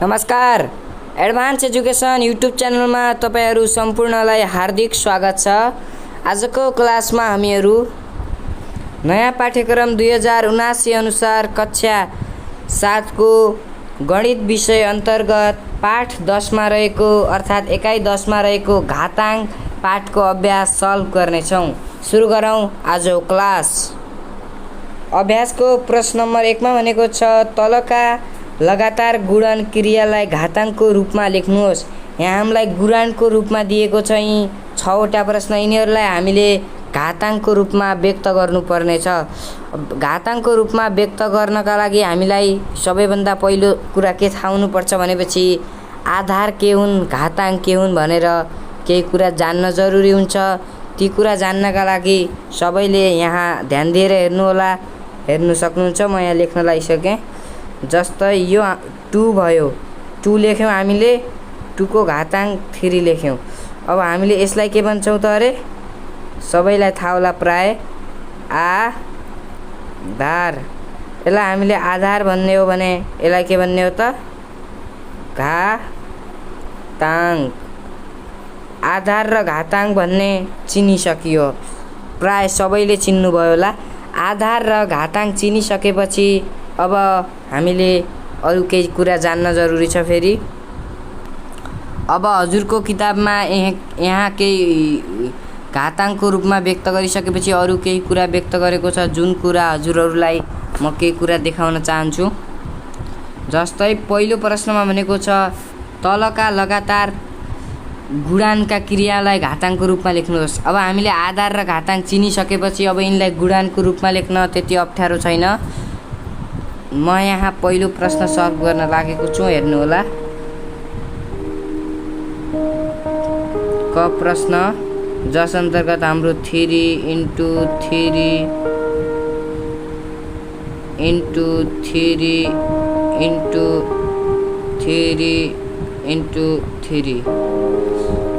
नमस्कार। Advance education YouTube च्यानलमा तपाईहरु सम्पूर्णलाई हार्दिक स्वागत छ। आजको क्लासमा हामीहरु नयाँ पाठ्यक्रम 2079 अनुसार कक्षा 7 को गणित विषय अन्तर्गत पाठ 10 मा रहेको अर्थात एकाइ 10 मा रहेको घातांक पाठको अभ्यास सल्भ गर्ने छौं। सुरु गरौं आजको क्लास। अभ्यासको प्रश्न नम्बर 1 मा भनेको छ तलका लगातार गुणन क्रियालाई घातांकको रूपमा लेख्नुहोस्। यहाँ हामीलाई गुणनको रूपमा दिएको छ। यी 6 वटा प्रश्न यिनीहरूलाई हामीले घातांकको रूपमा व्यक्त गर्नुपर्ने छ। घातांकको रूपमा व्यक्त गर्नका लागि हामीलाई सबैभन्दा पहिलो कुरा के थाहा हुनुपर्छ भनेपछि आधार के हुन्, घातांक के हुन् भनेर केही कुरा जान्न जरुरी हुन्छ। ती कुरा जान्नका लागि सबैले यहाँ ध्यान दिएर हेर्नु होला। हेर्नु सक्नुहुन्छ, म यहाँ लेख्न लागिसकेँ। जस्तै यो 2 भयो, 2 लेख्यौं हामीले, 2 को घातांक 3 लेख्यौं। अब हामीले यसलाई के भन्छौं त अरे सबैलाई थाहा होला प्राय आधार। यसलाई हामीले आधार भन्ने हो भने यसलाई के भन्ने हो त घातांक। आधार र घातांक भन्ने चिनिसकियो, प्राय सबैले चिन्नु भयो होला। आधार र घातांक चिनिसकेपछि अब हामीले अरु केही कुरा जान्न जरुरी छ। फेरि अब हजुरको किताबमा यहाँ केही घातांकको रूपमा व्यक्त गरिसकेपछि अरु केही कुरा व्यक्त गरेको छ, जुन कुरा हजुरहरूलाई म केही कुरा देखाउन चाहन्छु। जस्तै पहिलो प्रश्नमा भनेको छ तलका लगातार गुणनका क्रियालाई घातांकको रूपमा लेख्नुहोस्। अब हामीले आधार र घातांक चिनिसकेपछि अब यिनलाई गुणनको रूपमा लेख्न त्यति अप्ठ्यारो छैन। म यहाँ पहिलो प्रश्न सल्भ गर्न लागेको छु, हेर्नु होला। क प्रश्न जस अन्तर्गत हाम्रो 3 into 3 into 3 into 3 into 3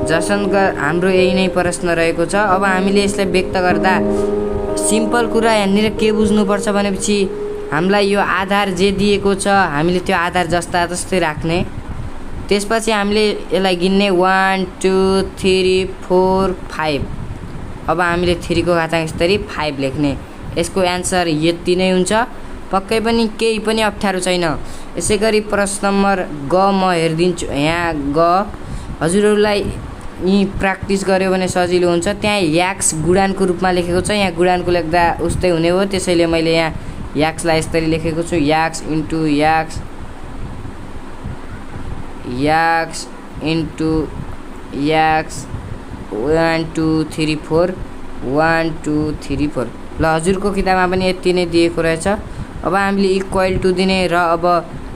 जसनका हाम्रो यही नै प्रश्न रहेको छ। अब हामीले यसलाई व्यक्त गर्दा सिम्पल कुरा यहाँनिर के बुझ्नुपर्छ भनेपछि हामीलाई यो आधार जे दिएको छ हामीले त्यो आधार जस्ता जस्तै राख्ने। त्यसपछि हामीले यसलाई गिन्ने 1 2 3 4 5। अब हामीले 3 को घातांक यसरी 5 लेख्ने। यसको एन्सर यति नै हुन्छ। पक्कै पनि केही पनि अप्ठ्यारो छैन। यसैगरी प्रश्न नम्बर ग म हेर्दिन्छु। यहाँ ग हजुरहरूलाई यी प्र्याक्टिस गर्यो भने सजिलो हुन्छ। त्यहाँ याक्स गुणनको रूपमा लेखेको छ, यहाँ गुणनको लेख्दा उस्तै हुने हो। त्यसैले मैले यहाँ याक्सलाई यसरी लेखेको छु, याक्स इन्टु याक्स, याक्स इन्टु याक्स 1 2 3 4 1 2 3 4। ल हजुरको किताबमा पनि यति नै दिएको रहेछ। अब हामीले इक्वल टु दिने र अब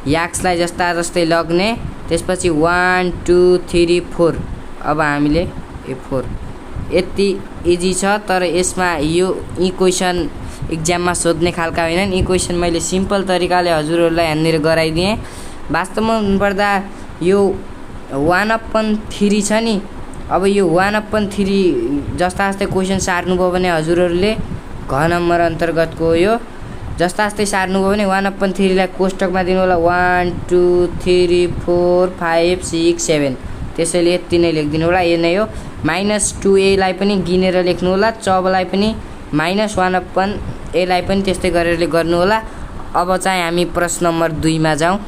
याक्सलाई जस्ता जस्तै लग्ने। त्यसपछि 1 2 3 4। अब हामीले 4 यति इजी छ। तर यसमा यो क्वेसन एक्जाममा सोध्ने खालका होइनन्। यी क्वेसन मैले सिम्पल तरिकाले हजुरहरूलाई यहाँनिर गराइदिएँ। वास्तवमा हुनुपर्दा यो 1/3 छ नि। अब यो 1/3 जस्ता जस्तै क्वेसन सार्नुभयो भने हजुरहरूले घ नम्बर अन्तर्गतको यो जस्ता जस्तै सार्नुभयो भने 1/3 लाई कोष्टकमा दिनु होला 1 2 3 4 5 6 7। त्यसैले यति नै लेखिदिनु होला। यो नै हो। -2a लाई पनि गिनेर लेख्नु होला। चबलाई पनि -1/a लाई पनि त्यस्तै गरेर गर्नु होला। अब चाहिँ हामी प्रश्न नम्बर 2 मा जाउँ।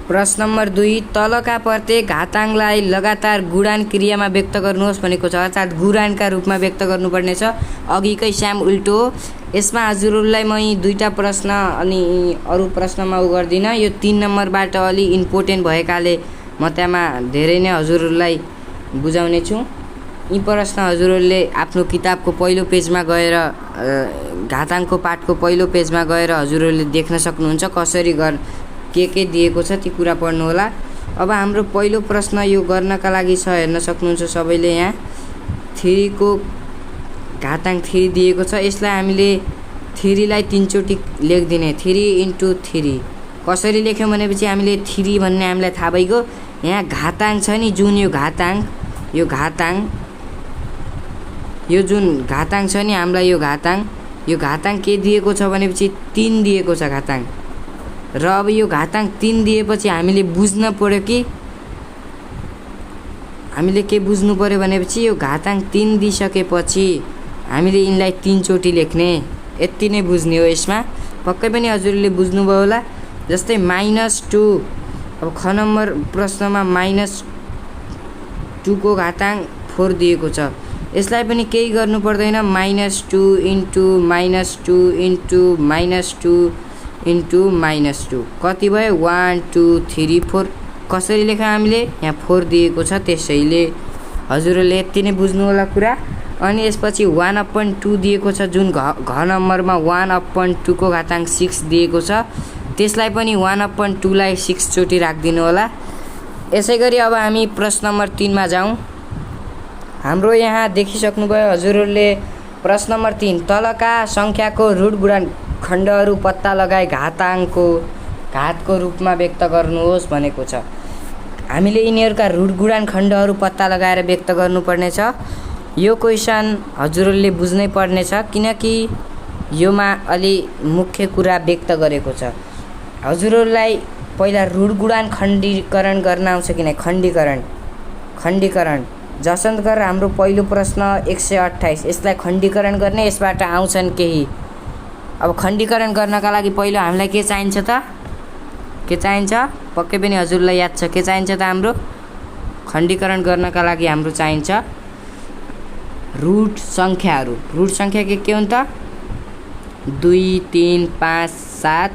प्रश्न नम्बर 2 तलका प्रत्येक घातांकलाई लगातार गुणन क्रियामा व्यक्त गर्नुहोस् भनेको छ, अर्थात् गुणनका रूपमा व्यक्त गर्नुपर्ने छ। अघिकै स्याम उल्टो हो। यसमा हजुरहरूलाई म यी 2टा प्रश्न अनि अरु प्रश्नमा गर्दिन। यो 3 नम्बरबाट अलि इम्पोर्टेन्ट भएकाले म त्यसमा धेरै नै हजुरहरूलाई बुझाउने छु। यी प्रश्न हजुरहरूले आफ्नो किताबको पहिलो पेजमा गएर घातांकको पाठको पहिलो पेजमा गएर हजुरहरूले देख्न सक्नुहुन्छ कसरी के दिएको छ, ती कुरा पढ्नु होला। अब हाम्रो पहिलो प्रश्न यो गर्नका लागि छ, हेर्न सक्नुहुन्छ सबैले। यहाँ 3 को घातांक 3 दिएको छ। यसलाई हामीले 3 लाई 3 चोटि लेखिदिने। 3 into 3 कसरी लेख्यौँ भनेपछि हामीले 3 भन्ने हामीलाई थाहा भइगयो। यहाँ घातांक छ नि, जुन यो घातांक यो जुन घातांक छ नि हामीलाई यो घातांक के दिएको छ भनेपछि 3 दिएको छ घातांक। र अब यो घाताङ्क 3 दिएपछि हामीले बुझ्न पर्यो कि हामीले के बुझ्नु पर्यो भनेपछि यो घाताङ्क 3 दिइसकेपछि हामीले यिनलाई 3 चोटि लेख्ने, यति नै बुझ्ने हो। यसमा पक्कै पनि हजुरले बुझ्नुभयो होला। जस्तै -2, अब ख नम्बर प्रश्नमा -2 को घाताङ्क 4 दिएको छ। यसलाई पनि केही गर्नु पर्दैन, -2 इन्टु -2 इन्टु -2 इन्टु -2 कति भयो 1 2 3 4। कसरी लेख्यौँ हामीले, यहाँ 4 दिएको छ त्यसैले। हजुरहरूले यति नै बुझ्नु होला कुरा। अनि यसपछि 1/2 दिएको छ, जुन घ नम्बरमा 1/2 को घाताङ्क 6 दिएको छ, त्यसलाई पनि 1/2 लाई 6 चोटि राखिदिनु होला। यसै गरी अब हामी प्रश्न नम्बर 3 मा जाउँ। हाम्रो यहाँ देखिसक्नुभयो हजुरहरूले प्रश्न नम्बर 3, तलका सङ्ख्याको रुट गुणनखण्डहरू पत्ता लगाई घातको रूपमा व्यक्त गर्नुहोस् भनेको छ। हामीले यिनीहरूका रुट गुणनखण्डहरू पत्ता लगाएर व्यक्त गर्नुपर्नेछ। यो क्वेसन हजुरहरूले बुझ्नै पर्नेछ, किनकि योमा अलि मुख्य कुरा व्यक्त गरेको छ। हजुरहरूलाई पहिला रुट गुणन खण्डीकरण गर्न आउँछ कि नै? खण्डीकरण जसन्तकर हाम्रो पहिलो प्रश्न 128, यसलाई खण्डीकरण गर्ने, यसबाट आउँछन् केही। अब खण्डीकरण गर्नका लागि पहिलो हामीलाई के चाहिन्छ त? के चाहिन्छ? पक्कै पनि हजुरलाई याद छ के चाहिन्छ त? हाम्रो खण्डीकरण गर्नका लागि हाम्रो चाहिन्छ रुट सङ्ख्याहरू। रुट सङ्ख्या के हुन् त? 2 3 5 7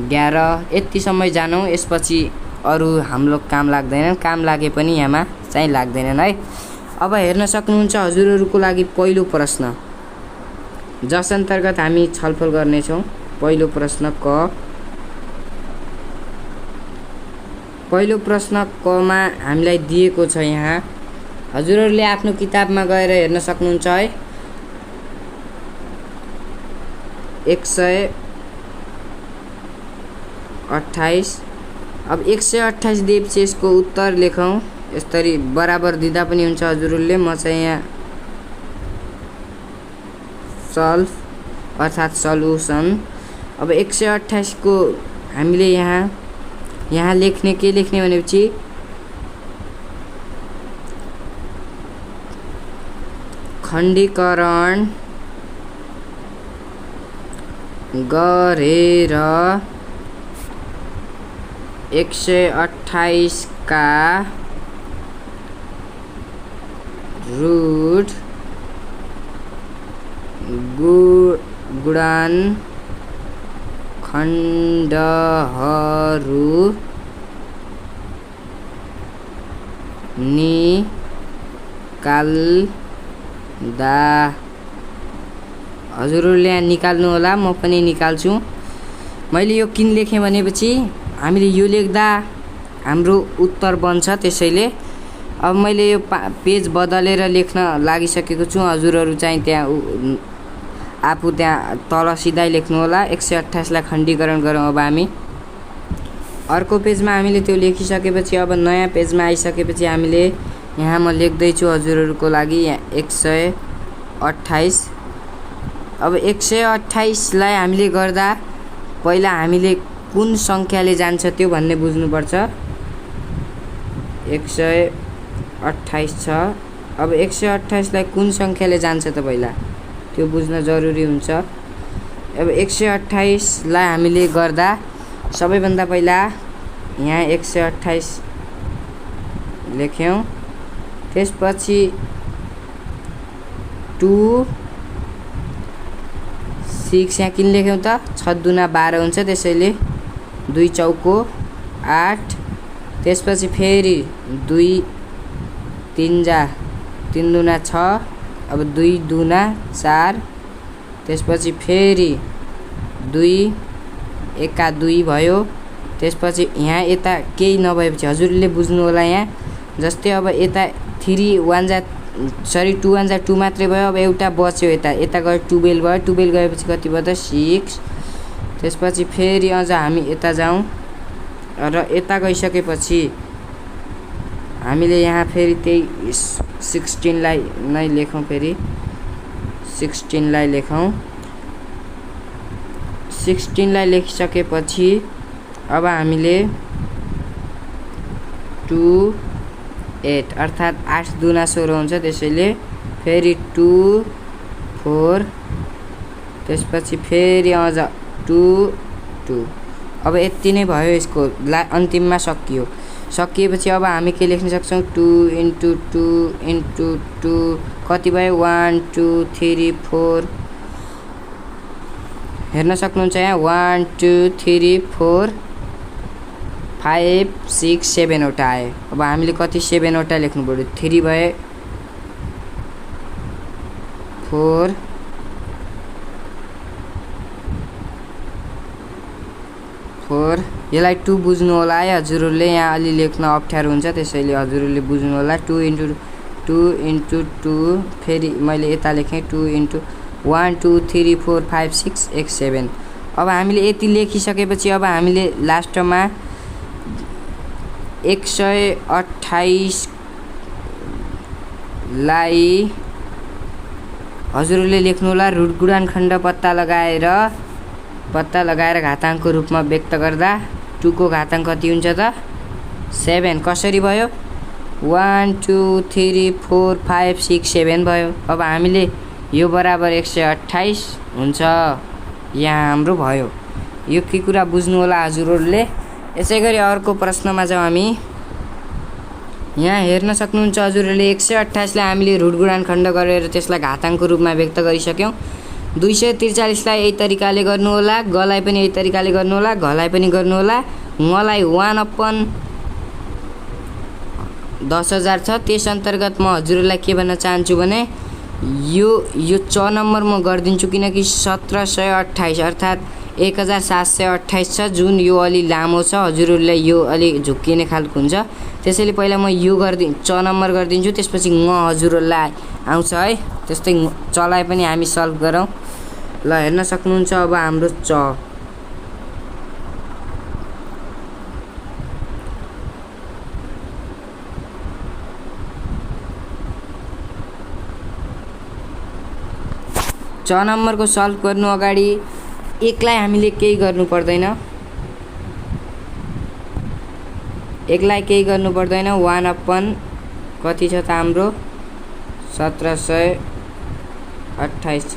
11 यतिसम्म जानौँ। यसपछि अरू हाम्रो काम लाग्दैनन्, काम लागे पनि यहाँमा चाहिँ लाग्दैनन् है। अब हेर्न सक्नुहुन्छ हजुरहरूको लागि पहिलो प्रश्न, जस अन्तर्गत हामी छलफल गर्नेछौँ। पहिलो प्रश्न क। पहिलो प्रश्न कमा हामीलाई दिएको छ। यहाँ हजुरहरूले आफ्नो किताबमा गएर हेर्न सक्नुहुन्छ है। 128। अब 128 दिएपछि यसको उत्तर लेखौँ। यसरी बराबर दिँदा पनि हुन्छ हजुरहरूले। म चाहिँ यहाँ सल्भ अर्थात् सल्युसन। अब 128 को हामीले यहाँ लेख्ने के लेख्ने भनेपछि खण्डीकरण गरेर 128 का रुट गुणन खण्डहरू निकाल्दा। हजुरहरूले यहाँ निकाल्नु होला, म पनि निकाल्छु। मैले यो किन लेखेँ भनेपछि हामीले यो लेख्दा हाम्रो उत्तर बन्छ, त्यसैले अब मैले यो पेज बदलेर लेख्न लागिसकेको छु। हजुरहरू चाहिँ त्यहाँ आफू त्यहाँ तल सिधै लेख्नु होला। 128 लाई खण्डीकरण गरौँ। अब हामी अर्को पेजमा हामीले त्यो लेखिसकेपछि अब नयाँ पेजमा आइसकेपछि हामीले यहाँ म लेख्दैछु हजुरहरूको लागि 128। अब 128 लाई हामीले गर्दा पहिला हामीले कुन सङ्ख्याले जान्छ त्यो भन्ने बुझ्नुपर्छ। 128 छ। अब 128 लाई कुन सङ्ख्याले जान्छ त पहिला त्यो बुझ्न जरुरी हुन्छ। अब 128 लाई हामीले गर्दा सबैभन्दा पहिला यहाँ 128 लेख्यौँ। त्यसपछि 2 6 यहाँ किन लेख्यौँ त? 6 दुना 12 हुन्छ, त्यसैले 2 चौको 8। त्यसपछि फेरि 2 3 जा 3 दुना 6। अब 2 दुना 4। त्यसपछि फेरि 2 एका 2 भयो। त्यसपछि यहाँ यता केही नभएपछि हजुरले बुझ्नु होला। यहाँ जस्तै अब यता 2 1 जा 2 मात्रै भयो। अब एउटा बच्यो, यता गयो 12 भयो। 12 गएपछि कति भयो त? 6। त्यसपछि फेरि अझ हामी यता जाउँ र यता गइसकेपछि हामीले यहाँ फेरि त्यही 16 लाई नै लेखौँ। फेरि 16 लाई लेखौँ। 16 लाई लेखिसकेपछि अब हामीले 2 8 अर्थात् 8 दुना 16 हुन्छ। त्यसैले फेरि 2 4 त्यसपछि फेरि अझ 2 2। अब यति नै भयो, यसको अन्तिममा सकिएपछि अब हामी के लेख्न सक्छौँ 2 × 2 × 2 कति भयो 1 2 3 4 हेर्न सक्नुहुन्छ यहाँ 1 2 3 4 5 6 7 वटा आयो। अब हामीले कति 7 वटा लेख्नु पर्यो 3 भए 4 4 यसलाई 2 बुझ्नु होला है हजुरहरूले, यहाँ अलि लेख्न अप्ठ्यारो हुन्छ त्यसैले हजुरहरूले बुझ्नु होला। 2 × 2 × 2 फेरि मैले यता लेखेँ 2 × 1 2 3 4 5 6 1 7। अब हामीले यति लेखिसकेपछि अब हामीले लास्टमा 128 लाई हजुरहरूले लेख्नु होला रुट गुणनखण्ड पत्ता लगाएर घाताङ्कको रूपमा व्यक्त गर्दा 2 को घाताङ्क कति हुन्छ त 7। कसरी भयो 1 2 3 4 5 6 7 भयो। अब हामीले यो बराबर 128 हुन्छ, यहाँ हाम्रो भयो। यो के कुरा बुझ्नु होला हजुरहरूले। यसै गरी अर्को प्रश्नमा जाउँ हामी। यहाँ हेर्न सक्नुहुन्छ हजुरहरूले 128 लाई हामीले रुट गुणनखण्ड गरेर त्यसलाई घाताङ्कको रूपमा व्यक्त गरिसक्यौँ। 243 लाई यही तरिकाले गर्नु होला, गलाई पनि यही तरिकाले गर्नु होला, घलाई पनि गर्नु होला। ngलाई 1/10,000 छ। त्यस अन्तर्गत म हजुरहरूलाई के भन्न चाहन्छु भने यो 6 नम्बर म गरिदिन्छु किनकि 1728 अर्थात् 1728 छ, जुन यो अलि लामो छ, हजुरहरूलाई यो अलि झुक्किने खालको हुन्छ। त्यसैले पहिला म यो 6 नम्बर गरिदिन्छु, त्यसपछि हजुरहरूलाई आउँछ है। त्यस्तै चलाई पनि हामी सल्भ गरौँ। ल हेर्न सक्नुहुन्छ अब हाम्रो च नम्बरको सल्भ गर्नु अगाडि एकलाई हामीले केही गर्नु पर्दैन, 1/, कति छ त हाम्रो 1728 छ।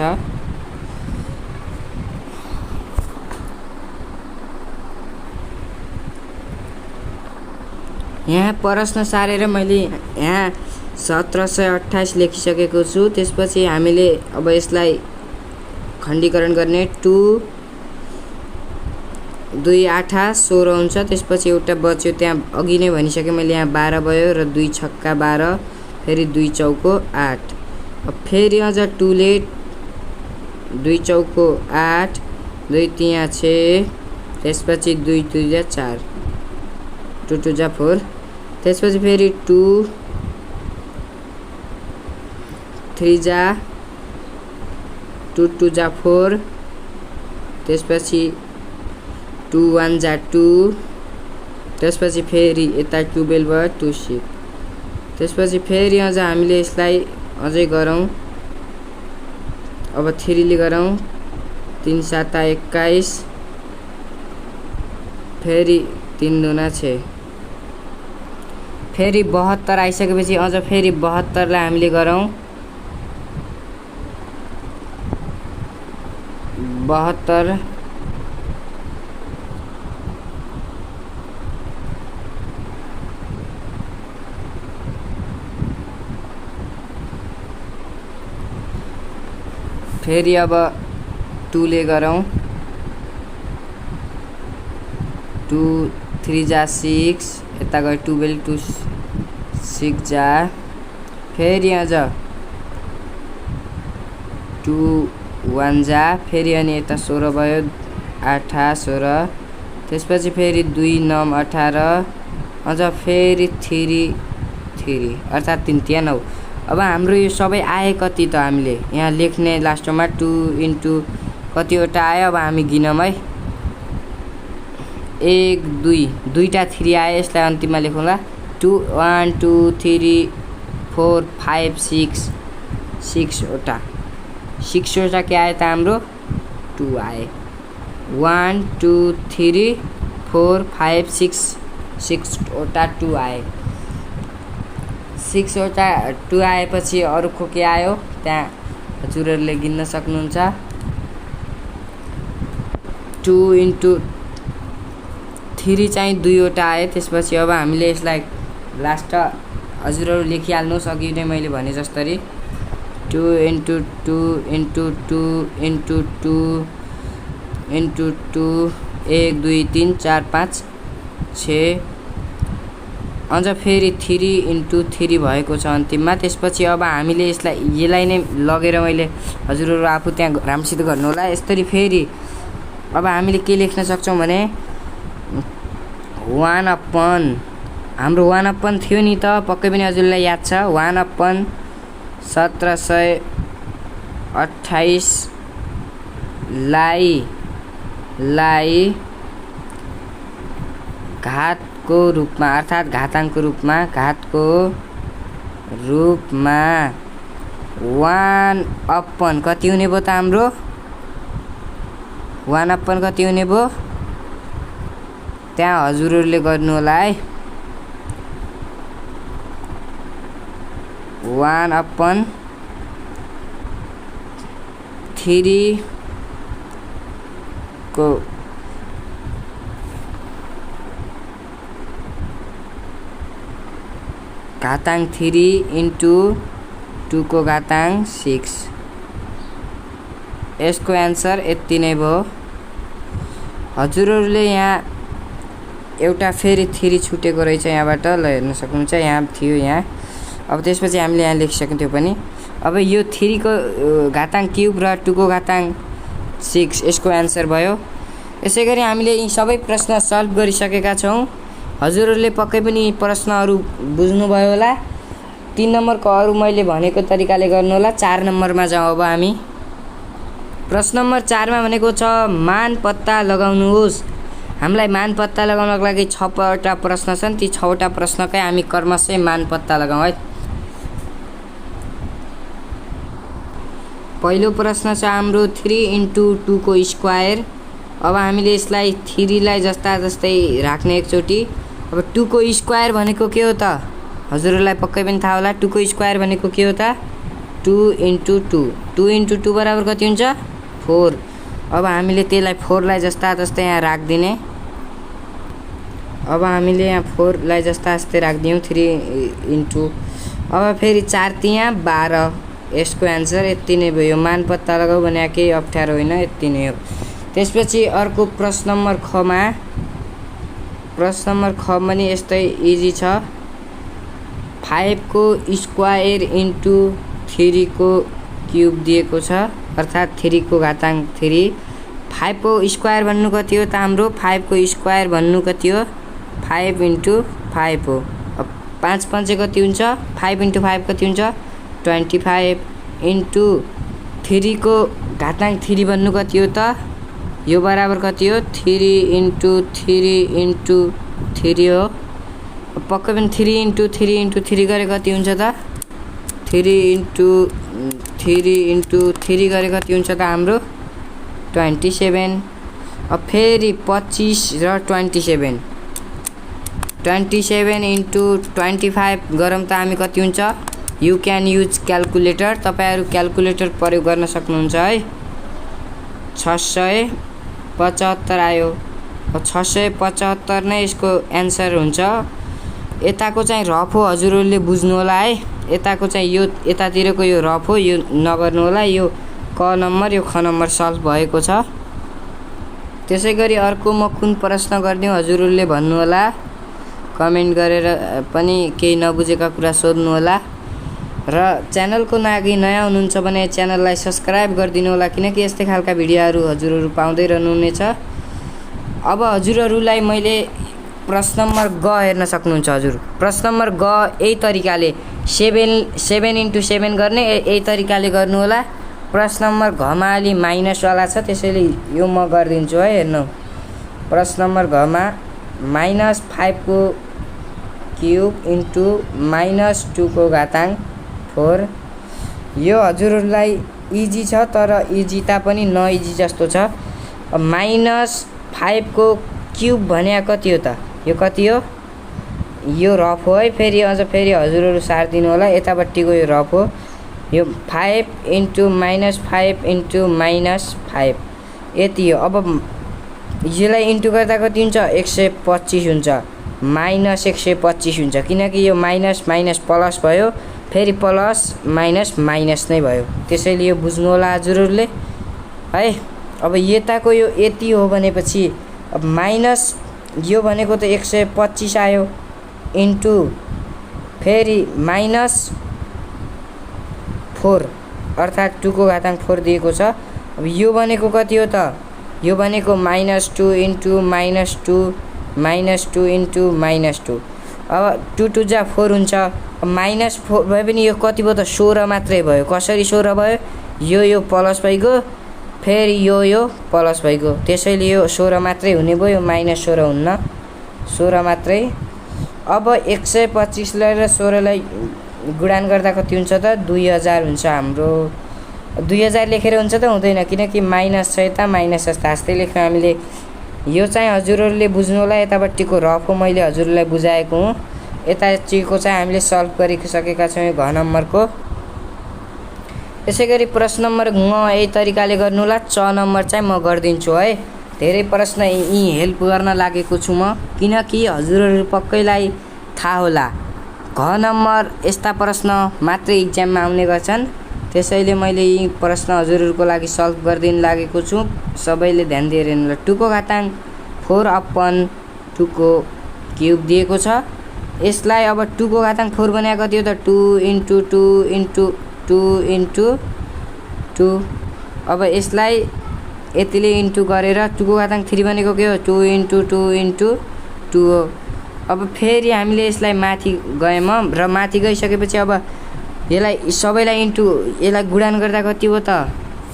यहाँ प्रश्न सारेर मैले यहाँ 1728 लेखिसकेको छु। त्यसपछि हामीले अब यसलाई खण्डीकरण गर्ने 2 2 8 16 हुन्छ। त्यसपछि एउटा बच्यो, त्यहाँ अघि नै भनिसकेँ मैले, यहाँ 12 भयो र 2 छक्का 12 फेरि 2 चौको 8। अब फेरि अझ 2 ले 2 चौको 8 2 3 6 त्यसपछि 2 2 जा 4 2 2 जा 4 त्यसपछि फेरि 2 3 जा 2 2 जा 4 त्यसपछि 2 1 जा 2 त्यसपछि फेरि यता 12 भयो 2 6 त्यसपछि फेरि अझ हामीले यसलाई अझै गरौँ। अब 3 ले गरौँ 3 7 21 फेरि 3 दुना 6 फेरि 72 आइसकेपछि अझ फेरि 72 लाई हामीले गरौँ 72 फेरि अब 2 ले गरौँ 2 3 जा 6 यता गयो 12 2 6 जा फेरि अझ 2 1 जा फेरि अनि यता 16 भयो 8 16 त्यसपछि फेरि 2 9 18 अझ फेरि 3 3 अर्थात् 3 3 9। अब हाम्रो यो सबै आए कति त हामीले यहाँ लेख्ने लास्टमा 2 × कतिवटा आयो। अब हामी गिनौँ है 1 2 दुईटा 3 आयो, यसलाई अन्तिममा लेखौँला 2 1 2 3 4 5 6 6 वटा 6 वटा के आयो त हाम्रो 2 आए 1 2 3 4 5 6 वटा 2 आयो। 6 वटा 2 आएपछि अरूको के आयो त्यहाँ हजुरहरूले गिन्न सक्नुहुन्छ। 2 × 3 चाहिँ 2 वटा आयो। त्यसपछि अब हामीले यसलाई लास्ट हजुरहरू लेखिहाल्नुहोस् अघि नै मैले भने जस्तरी 2 × 2 × 2 × 2 × 2 1 2 3 4 5 6 अझ फेरि 3 × 3 भएको छ अन्तिममा। त्यसपछि अब हामीले यसलाई नै लगेर मैले हजुरहरू आफू त्यहाँ राम्रोसित गर्नु होला। यसरी फेरि अब हामीले के लेख्न सक्छौँ भने 1/, हाम्रो 1/, थियो नि त पक्कै पनि हजुरलाई याद छ। 1/1728 लाई घातको रूपमा अर्थात् घाताङ्कको रूपमा 1/, कति हुने भयो त हाम्रो 1/, कति हुने भयो त्यहाँ हजुरहरूले गर्नु होला है। 1/3 को घाताङ्क 3 × 2 को घाताङ्क 6। यसको एन्सर यति नै भयो। हजुरहरूले यहाँ एउटा फेरि 3 छुटेको रहेछ यहाँबाट ल हेर्न सक्नुहुन्छ। यहाँ थियो यहाँ। अब त्यसपछि हामीले यहाँ लेखिसक्यौँ पनि। अब यो 3 को घाताङ्क क्युब र 2 को घाताङ्क 6 यसको एन्सर भयो। यसै गरी हामीले यी सबै प्रश्न सल्भ गरिसकेका छौँ। हजुरहरूले पक्कै पनि प्रश्नहरू बुझ्नुभयो होला। 3 नम्बरको अरू मैले भनेको तरिकाले गर्नु होला। 4 नम्बरमा जाउँ अब हामी। प्रश्न नम्बर 4 मा भनेको छ मान पत्ता लगाउनुहोस्। हामीलाई मान पत्ता लगाउनको लागि 6वटा प्रश्न छन्। ती 6वटा प्रश्नकै हामी क्रमशः मान पत्ता लगाउँ है। पहिलो प्रश्न छ हाम्रो 3 × 2 को स्क्वायर। अब हामीले यसलाई 3 लाई जस्तै राख्ने एकचोटि। अब 2 को स्क्वायर भनेको के हो त हजुरहरूलाई पक्कै पनि थाहा होला। 2 को स्क्वायर भनेको के हो त 2 × 2 2 × 2 बराबर कति हुन्छ 4। अब हामीले त्यसलाई 4 लाई जस्तै यहाँ राखिदिने। अब हामीले यहाँ 4 लाई जस्तै राखिदियौँ 3 × अब फेरि 4 त्यहाँ 12। यसको एन्सर यति नै भयो। मान पत्ता लगाऊ भने केही अप्ठ्यारो होइन, यति नै हो। त्यसपछि अर्को प्रश्न नम्बर ख पनि यस्तै इजी छ। 5 को स्क्वायर × 3 को क्युब दिएको छ अर्थात् 3 को घाताङ्क 3। 5 को स्क्वायर भन्नु कति हो त हाम्रो 5 को स्क्वायर भन्नु कति हो 5 × 5 हो। अब 5 × 5 कति हुन्छ 5 × 5 कति हुन्छ 25 × 3 को घाताङ्क 3 भन्नु कति हो त यो बराबर कति हो 3 × 3 × 3 हो। पक्कै पनि 3 × 3 × 3 गरे कति हुन्छ त 3 × 3 × 3 गरे कति हुन्छ त हाम्रो 27। अब फेरि 25 र 27 × 25 गरौँ त हामी कति हुन्छ। You can use calculator. तपाईहरु क्यालकुलेटर प्रयोग गर्न सक्नुहुन्छ है। 675 आयो। 675 नै यसको एन्सर हुन्छ। यताको चाहिँ रफ हो, हजुरहरूले बुझ्नु होला है। यताको चाहिँ यो यतातिरको यो रफ हो, यो नगर्नु होला। यो क नम्बर यो ख नम्बर सल्भ भएको छ। त्यसैगरी अर्को म कुन प्रश्न गर्दिउ हजुरहरूले भन्नु होला। कमेन्ट गरेर पनि केही नबुझेका कुरा सोध्नु होला। र च्यानलको लागि नयाँ हुनुहुन्छ भने च्यानललाई सब्स्क्राइब गरिदिनु होला, किनकि यस्तै खालका भिडियोहरू हजुरहरू पाउँदै रहनुहुनेछ। अब हजुरहरूलाई मैले प्रश्न नम्बर ग हेर्न सक्नुहुन्छ। हजुर प्रश्न नम्बर ग यही तरिकाले 7 × 7 गर्ने यही तरिकाले गर्नु होला। प्रश्न नम्बर घ मा अलि माइनस वाला छ, त्यसैले यो म गरिदिन्छु है। हेर्नु प्रश्न नम्बर घ मा -5 को क्युब इन्टु -2 को घाताङ्क 4। यो हजुरहरूलाई इजी छ, तर इजी पनि न इजी जस्तो छ। -5 को क्युब भने कति हो त? यो कति हो? यो रफ हो है। फेरि अझ फेरि हजुरहरू सार्दिनु होला, यतापट्टिको यो रफ हो। यो 5 × -5 × -5 यति हो। अब यसलाई इन्टु गर्दा कति हुन्छ? 125 हुन्छ, -125 हुन्छ, किनकि यो माइनस माइनस प्लस भयो, फेरि प्लस माइनस माइनस नै भयो। त्यसैले यो बुझ्नु होला हजुरहरूले है। अब यताको यो यति हो भनेपछि अब माइनस यो भनेको त 125 आयो, इन्टु फेरि -4 अर्थात् 2 को घातांक 4 दिएको छ। अब यो भनेको कति हो त? यो भनेको -2 × -2 -2 × -2। अब 2 2 जा 4 हुन्छ। अब -4 भए पनि यो कति भयो त? 16 मात्रै भयो। कसरी 16 भयो? यो प्लस भइगयो, फेरि यो प्लस भइगयो, त्यसैले यो 16 मात्रै हुने भयो, यो -16 हुन्न, 16 मात्रै। अब 125 लाई र 16 लाई गुणान गर्दा कति हुन्छ त? 2000 हुन्छ। हाम्रो 2000 लेखेर हुन्छ त? हुँदैन, किनकि माइनस छ यता, माइनस जस्तो हाँस्दै लेख्नु हामीले। यो चाहिँ हजुरहरूले बुझ्नु होला। यतापट्टिको रफ हो, मैले हजुरलाई बुझाएको हुँ। यतापट्टिको चाहिँ हामीले सल्भ गरिसकेका छौँ यो घ नम्बरको। यसै गरी प्रश्न नम्बर घ यही तरिकाले गर्नु होला। च नम्बर चाहिँ म गरिदिन्छु है। धेरै प्रश्न यी हेल्प गर्न लागेको छु म, किनकि हजुरहरू पक्कैलाई थाहा होला घ नम्बर यस्ता प्रश्न मात्रै इक्जाममा आउने गर्छन्। त्यसैले मैले यी प्रश्न हजुरहरूको लागि सल्भ गरिदिन लागेको छु। सबैले ध्यान दिएर हेर्नु होला। 2 को घातांक 4/2 को क्युब दिएको छ। यसलाई अब 2 को घातांक 4 भनेको कति हो त? 2 × 2 × 2 × 2। अब यसलाई यतिले इन्टु गरेर 2 को घातांक 3 भनेको के हो? 2 × 2 × 2 हो। अब फेरि हामीले यसलाई माथि गयौँ र माथि गइसकेपछि अब यसलाई सबैलाई इन्टु यसलाई गुणान गर्दा कति हो त?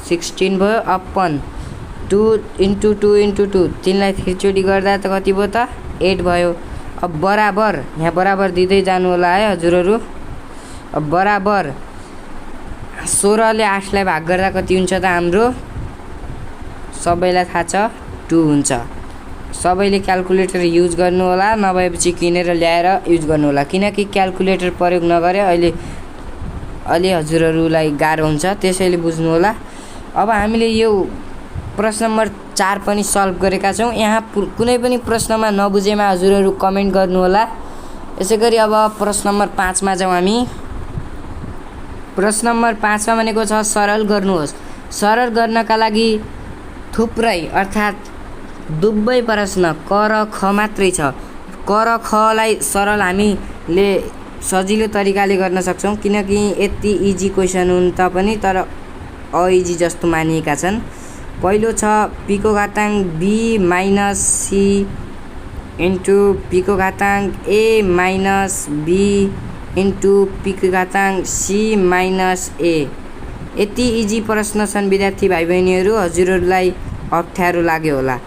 16 भयो, अपन 2 × 2 × 2, तिनलाई 3 चोटि गर्दा त कति भयो त? 8 भयो। अब बराबर, यहाँ बराबर दिँदै जानु होला है हजुरहरू। अब बराबर 16 ले 8 लाई भाग गर्दा कति हुन्छ त? हाम्रो सबैलाई थाहा छ 2 हुन्छ। सबैले क्याल्कुलेटर युज गर्नु होला, नभएपछि किनेर ल्याएर युज गर्नु होला, किनकि क्याल्कुलेटर प्रयोग नगरे अहिले हजुरहरूलाई गाह्रो हुन्छ, त्यसैले बुझ्नु होला। अब हामीले यो प्रश्न नम्बर 4 पनि सल्भ गरेका छौँ। यहाँ कुनै पनि प्रश्नमा नबुझेमा हजुरहरू कमेन्ट गर्नु होला। यसै गरी अब प्रश्न नम्बर 5 मा जाउँ हामी। प्रश्न नम्बर 5 मा भनेको छ सरल गर्नुहोस्। सरल गर्नका लागि थुप्रै अर्थात् दुबै प्रश्न क र ख मात्रै छ। क र ख लाई सरल हामीले सजिलो तरिकाले गर्न सक्छौँ, किनकि यति इजी क्वेसन हुन् त पनि तर अइजी जस्तो मानिएका छन्। पहिलो छ p को घातांक b - c × p को घातांक a - b × p को घातांक c - a। यति इजी प्रश्न छन् विद्यार्थी भाइ बहिनीहरू, हजुरहरूलाई अप्ठ्यारो लाग्यो होला।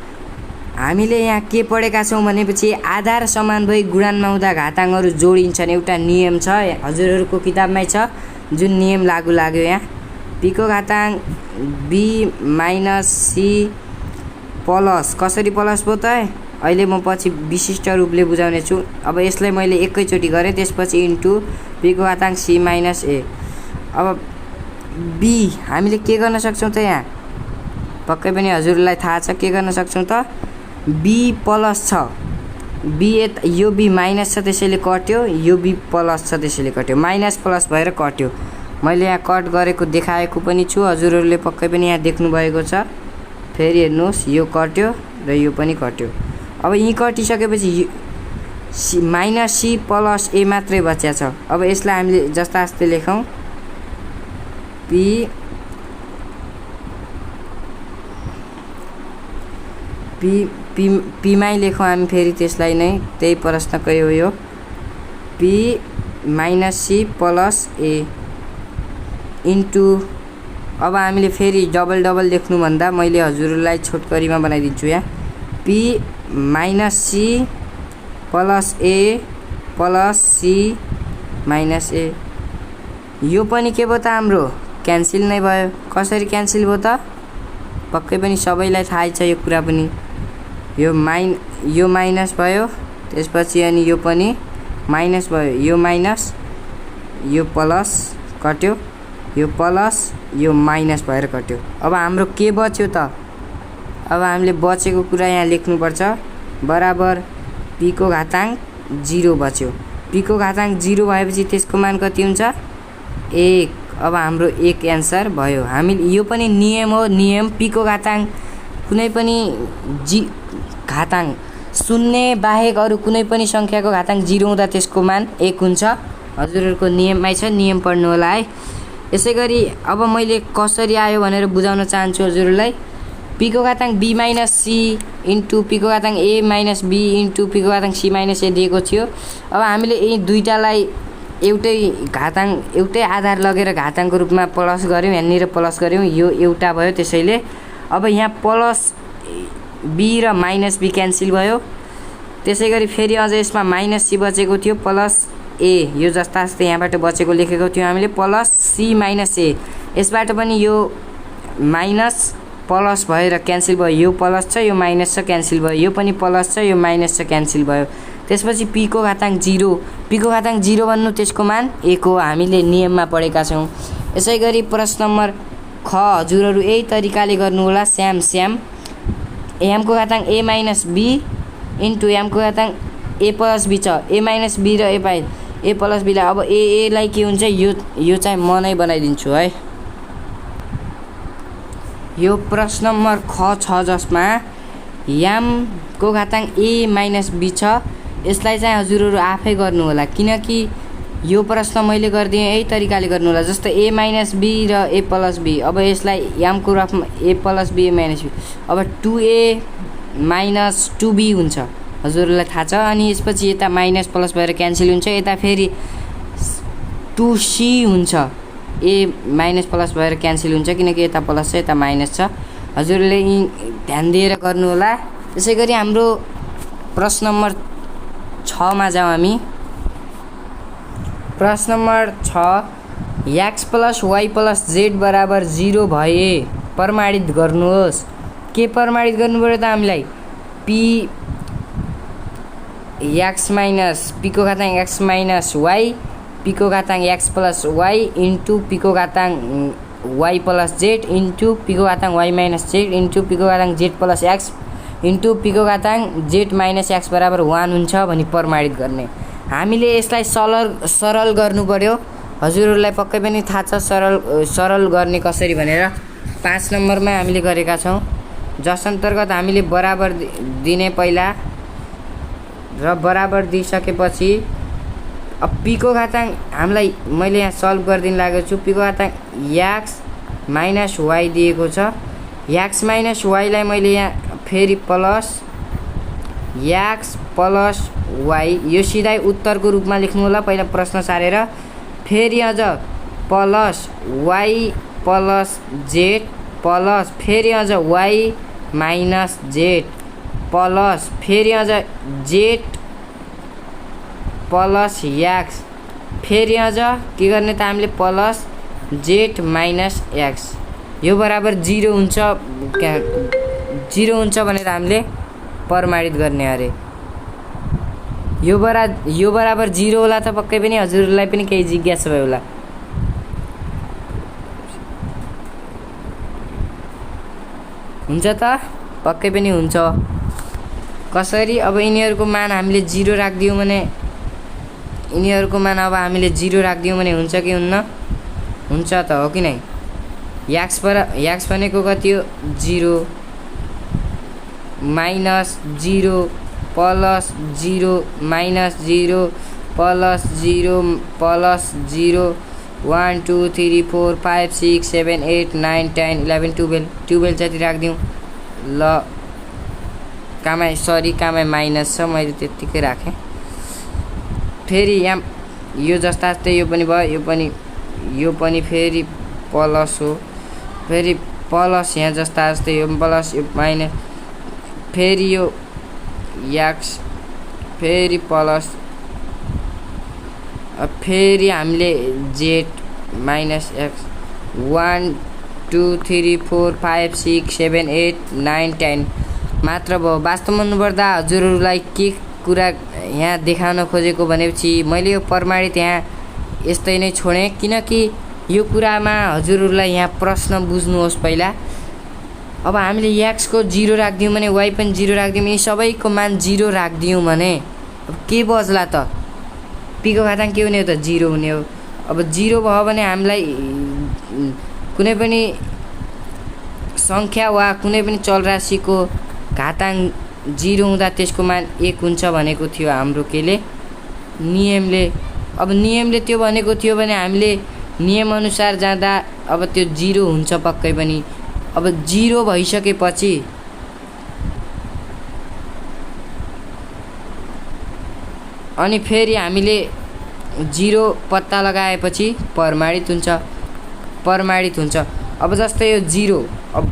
हामीले यहाँ के पढेका छौँ भनेपछि आधार समान भई गुणानमा हुँदा घातांकहरू जोडिन्छन्। एउटा नियम छ, हजुरहरूको किताबमै छ, जुन नियम लागू लाग्यो यहाँ। p को घातांक b - c प्लस, कसरी प्लस भयो त? अहिले म पछि विशिष्ट रूपले बुझाउने छु। अब यसलाई मैले एकैचोटि गरेँ, त्यसपछि इन्टु p को घातांक c - a। अब b हामीले के गर्न सक्छौँ त? यहाँ पक्कै पनि हजुरलाई थाहा छ के गर्न सक्छौँ त? b प्लस छ, यो b माइनस छ त्यसैले कट्यो, यो b प्लस छ त्यसैले कट्यो, माइनस प्लस भएर कट्यो। मैले यहाँ कट गरेको देखाएको पनि छु, हजुरहरूले पक्कै पनि यहाँ देख्नु भएको छ। फेरि हेर्नुहोस्, यो कट्यो र यो पनि कट्यो। अब यी कटिसकेपछि -c प्लस a मात्रै बच्या छ। अब यसलाई हामीले जस्तास्तै लेखौँ, p मै लेखौँ हामी, फेरि त्यसलाई नै त्यही प्रश्नकै हो यो, p - c plus a into. अब हामीले फेरि डबल डबल लेख्नुभन्दा मैले हजुरलाई छोटकरीमा बनाइदिन्छु। यहाँ p - c plus a plus c - a। यो पनि के भयो त? हाम्रो क्यान्सल नै भयो। कसरी क्यान्सल भयो त? पक्कै पनि सबैलाई थाहै छ यो कुरा पनि। यो यो माइनस भयो, त्यसपछि अनि यो पनि माइनस भयो, यो माइनस यो प्लस कट्यो, यो प्लस यो माइनस भएर कट्यो। अब हाम्रो के बच्यो त? अब हामीले बचेको कुरा यहाँ लेख्नुपर्छ, बराबर p को घातांक 0 बच्यो। p को घातांक 0 भएपछि त्यसको मान कति हुन्छ? 1। अब हाम्रो 1 एन्सर भयो। हामीले यो पनि नियम हो, नियम p को घातांक कुनै पनि घातांक 0 बाहेक अरू कुनै पनि संख्याको घातांक 0 हुँदा त्यसको मान 1 हुन्छ। हजुरहरूको नियममै छ, नियम पढ्नु होला है। यसैगरी अब मैले कसरी आयो भनेर बुझाउन चाहन्छु हजुरहरूलाई। p को घातांक b minus c into p को घातांक a minus b into p को घातांक c माइनस a दिएको थियो। अब हामीले यी दुईटालाई एउटै घातांक एउटै आधार लगेर घातांकको रूपमा प्लस गर्यौँ, यहाँनिर प्लस गर्यौँ, यो एउटा भयो। त्यसैले अब यहाँ प्लस b र माइनस b क्यान्सल भयो। त्यसैगरी फेरि अझ यसमा माइनस c बचेको थियो, प्लस a यो जस्ता जस्तै यहाँबाट बचेको लेखेको थियो हामीले, प्लस c माइनस a। यसबाट पनि यो माइनस प्लस भएर क्यान्सल भयो, यो प्लस छ यो माइनस छ क्यान्सल भयो, यो पनि प्लस छ यो माइनस छ क्यान्सल भयो। त्यसपछि p को घातांक 0, p को घातांक 0 भन्नु त्यसको मान 1 हो, हामीले नियममा पढेका छौँ। यसैगरी प्रश्न नम्बर ख हजुरहरू यही तरिकाले गर्नु होला, स्याम m को घातांक a minus b into m को घातांक a प्लस b छ, a माइनस b र a प्लस b लाई अब a लाई के हुन्छ, यो चाहिँ म नै बनाइदिन्छु है। यो प्रश्न नम्बर ख छ जसमा m को घातांक a माइनस b छ। यसलाई चाहिँ हजुरहरू आफै गर्नु होला, किनकि यो प्रश्न मैले गरिदिएँ यही तरिकाले गर्नु होला। जस्तो a माइनस b र a प्लस b, अब यसलाई m को रूपमा a plus b a minus b, अब 2a माइनस 2b हुन्छ, हजुरहरूलाई थाहा छ। अनि यसपछि यता माइनस प्लस भएर क्यान्सल हुन्छ, यता फेरि 2c हुन्छ, a माइनस प्लस भएर क्यान्सल हुन्छ किनकि यता प्लस छ यता माइनस छ। हजुरले ध्यान दिएर गर्नु होला। त्यसैगरी हाम्रो प्रश्न नम्बर 6 मा जाउँ हामी। प्रश्न number 6 x plus y plus z बराबर 0 भए प्रमाणित गर्नुहोस्। के प्रमाणित गर्नुपर्यो त हामीलाई? p x माइनस p को घातांक x माइनस y, p को घातांक x plus y into p को घातांक y plus z into p को घातांक y minus z into p को घातांक z plus x into p को घातांक z माइनस x बराबर 1 हुन्छ भनी प्रमाणित गर्ने। हामीले यसलाई सरल गर्नु पर्यो। हजुरहरूलाई पक्कै पनि थाहा छ सरल गर्ने कसरी भनेर। 5 नम्बरमा हामीले गरेका छौँ, जस अन्तर्गत हामीले बराबर दिने पहिला र बराबर दिइसकेपछि अब p को घातांक हामीलाई मैले यहाँ सल्भ गरिदिन लागेको छु। p को घातांक x माइनस y दिएको छ, x माइनस y लाई मैले यहाँ फेरि प्लस x प्लस y, यो सिधै उत्तरको रूपमा लेख्नु होला पहिला प्रश्न सारेर। फेरि अझ plus y plus z plus फेरि अझ y माइनस z प्लस फेरि अझ z प्लस x, फेरि अझ के गर्ने त हामीले प्लस z माइनस x, यो बराबर 0 हुन्छ, 0 हुन्छ भनेर हामीले प्रमाणित गर्ने अरे। यो बराबर 0 होला त पक्कै पनि हजुरलाई पनि केही जिज्ञासा भयो होला। हुन्छ त पक्कै पनि हुन्छ। कसरी? अब यिनीहरूको मान हामीले 0 राखिदियौँ भने, यिनीहरूको मान अब हामीले 0 राखिदियौँ भने हुन्छ कि हुन्न? हुन्छ त, हो कि नै? x भनेको कति हो? 0 minus 0 plus 0 minus 0 plus 0 plus 0 1 2 3 4 5 6 7 8 9 10 11 12 जति राखिदिउँ ल। कामै माइनस छ, मैले त्यत्तिकै राखेँ। फेरि यहाँ यो जस्ता जस्तै यो पनि भयो, यो पनि फेरि प्लस हो, फेरि प्लस यहाँ जस्ता जस्तै यो प्लस यो माइनस, फेरि यो x फेरि प्लस, फेरि हामीले z माइनस x 1 2 3 4 5 6 7 8 9 10 मात्र भयो। वास्तवमा भन्नुपर्दा हजुरहरूलाई के कुरा यहाँ देखाउन खोजेको भनेपछि मैले यो प्रमाणित यहाँ यस्तै नै छोडेँ, किनकि यो कुरामा हजुरहरूलाई यहाँ प्रश्न बुझ्नुहोस् पहिला। अब हामीले एक्सको 0 राखिदियौँ भने वाइ पनि 0 राखिदियौँ, यी सबैको मान 0 राखिदियौँ भने अब के बज्ला त? पीको घाताङ्क के हुने हो त? 0 हुने हो। अब 0 भयो भने हामीलाई कुनै पनि सङ्ख्या वा कुनै पनि चलराशिको घाताङ्क 0 हुँदा त्यसको मान 1 हुन्छ भनेको थियो हाम्रो केले नियमले। अब नियमले त्यो भनेको थियो भने हामीले नियमअनुसार जाँदा अब त्यो 0 हुन्छ पक्कै पनि। अब 0 भइसकेपछि अनि फेरि हामीले 0 पत्ता लगाएपछि प्रमाणित हुन्छ। अब जस्तै यो 0, अब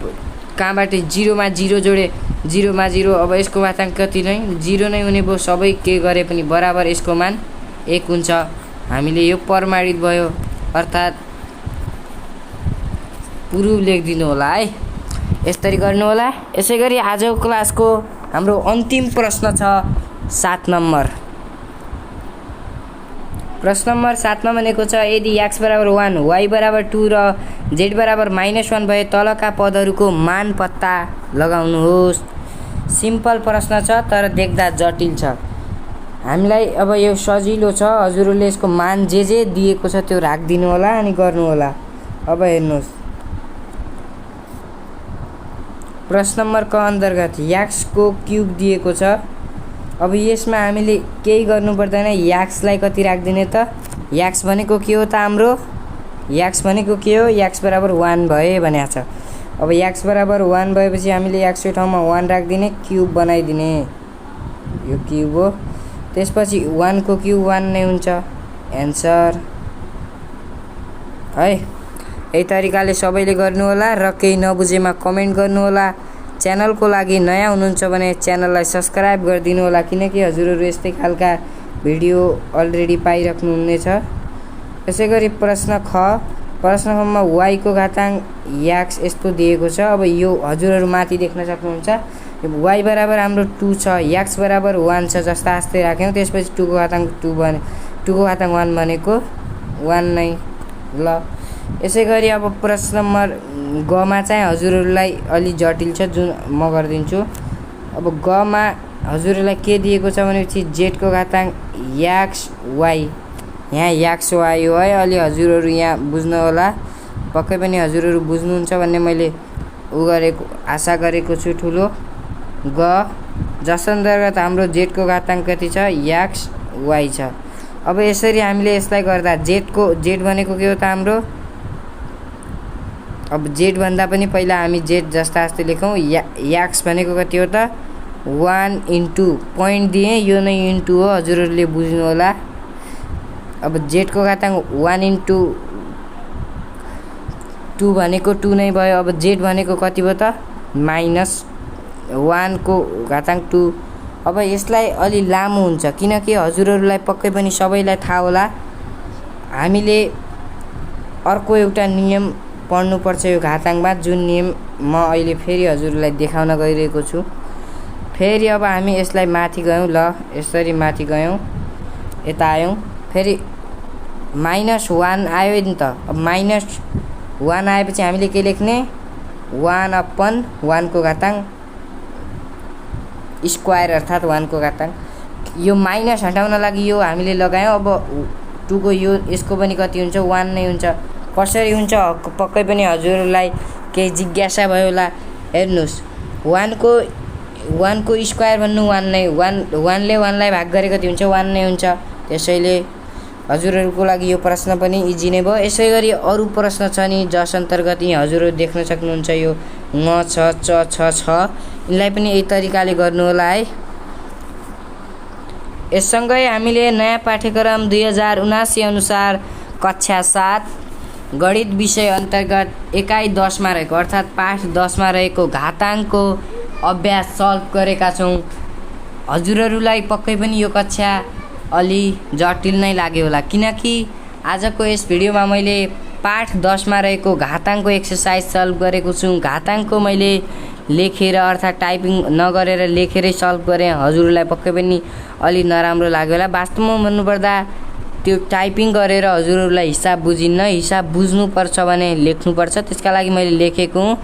कहाँबाट 0 मा 0 जोडे, 0 मा 0, अब यसको घाताङ्क कति नै 0 नै हुने भयो। सबै के गरे पनि बराबर यसको मान 1 हुन्छ। हामीले यो प्रमाणित भयो, अर्थात् प्रुफ लेखिदिनु होला है। यसरी गर्नु होला। यसै गरी आजको क्लासको हाम्रो अन्तिम प्रश्न छ 7 नम्बर। प्रश्न नम्बर 7 मा भनेको छ यदि x बराबर 1, y बराबर 2 र z बराबर -1 भए तलका पदहरूको मान पत्ता लगाउनुहोस्। सिम्पल प्रश्न छ तर देख्दा जटिल छ। हामीलाई अब यो सजिलो छ, हजुरहरूले यसको मान जे दिएको छ त्यो राखिदिनु होला अनि गर्नु होला। अब हेर्नुहोस्, प्रश्न नम्बर क अन्तर्गत x को क्युब दिएको छ। अब यसमा हामीले केही गर्नु पर्दैन, x लाई कति राखिदिने त? x भनेको के हो त हाम्रो? x भनेको के हो? x बराबर 1 भए भनेको छ। अब x बराबर 1 भएपछि हामीले x को ठाउँमा 1 राखिदिने, क्युब बनाइदिने, यो क्युब हो। त्यसपछि 1 को क्युब 1 नै हुन्छ, एन्सर है। यही तरिकाले सबैले गर्नु होला र केही नबुझेमा कमेन्ट गर्नु होला। च्यानलको लागि नयाँ हुनुहुन्छ भने च्यानललाई सब्स्क्राइब गरिदिनु होला, किनकि हजुरहरू यस्तै खालका भिडियो अलरेडी पाइराख्नु हुनेछ। यसै गरी प्रश्न खमा y को घाताङ्क x यस्तो दिएको छ। अब यो हजुरहरू माथि देख्न सक्नुहुन्छ, y बराबर हाम्रो 2 छ, x बराबर 1 छ, जस्ता आस्तै राख्यौँ। त्यसपछि 2 को घाताङ्क 2 को घाताङ्क 1 भनेको 1 नै ल। यसै गरी अब प्रश्न नम्बर गमा चाहिँ हजुरहरूलाई अलि जटिल छ, जुन म गरिदिन्छु। अब गमा हजुरहरूलाई के दिएको छ भनेपछि z को घाताङ्क x y, यहाँ x y हो है। अलि हजुरहरू यहाँ बुझ्नु होला, पक्कै पनि हजुरहरू बुझ्नुहुन्छ भन्ने मैले आशा गरेको छु ठुलो। जस अन्तर्गत हाम्रो z को घाताङ्क कति छ? x y छ। अब यसरी हामीले यसलाई गर्दा z भनेको के हो त हाम्रो? अब z भन्दा पनि पहिला हामी z जस्ता आस्तै लेखौँ। x भनेको कति हो त? 1 इन्टु पोइन्ट दिएँ, यो नै इन्टु हो, हजुरहरूले बुझ्नु होला। अब z को घाताङ्क 1 इन्टु 2 भनेको 2 नै भयो। अब z भनेको कति भयो त? -1 को घाताङ्क 2। अब यसलाई अलि लामो हुन्छ, किनकि हजुरहरूलाई पक्कै पनि सबैलाई थाहा होला हामीले अर्को एउटा नियम पढ्नुपर्छ यो घाताङ्कमा, जुन नियम म अहिले फेरि हजुरलाई देखाउन गइरहेको छु। फेरि अब हामी यसलाई माथि गयौँ, ल यसरी माथि गयौँ, यता आयौँ, फेरि -1 आयो नि त। अब -1 आएपछि हामीले के लेख्ने? 1/1 को घाताङ्क स्क्वायर, अर्थात् 1 को घाताङ्क। यो माइनस हटाउन लागि यो हामीले लगायौँ। अब 2 को यो यसको पनि कति हुन्छ? 1 नै हुन्छ। कसरी हुन्छ पक्कै पनि हजुरहरूलाई केही जिज्ञासा भयो होला। हेर्नुहोस्, 1 को स्क्वायर भन्नु 1 नै, 1 ले 1 लाई भाग गरे कति हुन्छ? 1 नै हुन्छ। त्यसैले हजुरहरूको लागि यो प्रश्न पनि इजी नै भयो। यसै गरी अरू प्रश्न छ नि, जस अन्तर्गत यी हजुरहरू देख्न सक्नुहुन्छ यो छ, यिनलाई पनि यही तरिकाले गर्नु होला है। यससँगै हामीले नयाँ पाठ्यक्रम 2079 अनुसार कक्षा 7 गणित विषय अन्तर्गत एकाइ 10 मा रहेको, अर्थात् पाठ 10 मा रहेको घाताङ्कको अभ्यास सल्भ गरेका छौँ। हजुरहरूलाई पक्कै पनि यो कक्षा अलि जटिल नै लाग्यो होला, किनकि आजको यस भिडियोमा मैले पाठ 10 मा रहेको घाताङ्कको एक्सरसाइज सल्भ गरेको छु। घाताङ्कको मैले लेखेर अर्थात् टाइपिङ नगरेर लेखेरै सल्भ गरेँ। हजुरहरूलाई पक्कै पनि अलि नराम्रो लाग्यो होला। वास्तवमा भन्नुपर्दा त्यो टाइपिङ गरेर हजुरहरूलाई हिसाब बुझिन्न। हिसाब बुझ्नुपर्छ भने लेख्नुपर्छ। त्यसका लागि मैले लेखेको हुँ।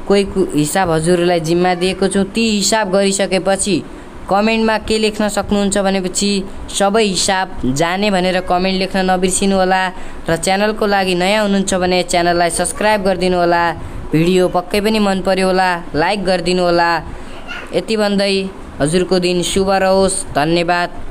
कोही हिसाब हजुरहरूलाई जिम्मा दिएको छु। ती हिसाब गरिसकेपछि कमेन्टमा के लेख्न सक्नुहुन्छ भनेपछि सबै हिसाब जाने भनेर कमेन्ट लेख्न नबिर्सिनु होला। र च्यानलको लागि नयाँ हुनुहुन्छ भने च्यानललाई सब्स्क्राइब गरिदिनु होला। भिडियो पक्कै पनि मन पर्यो होला, लाइक गरिदिनु होला। यति भन्दै हजुरको दिन शुभ रहोस्। धन्यवाद।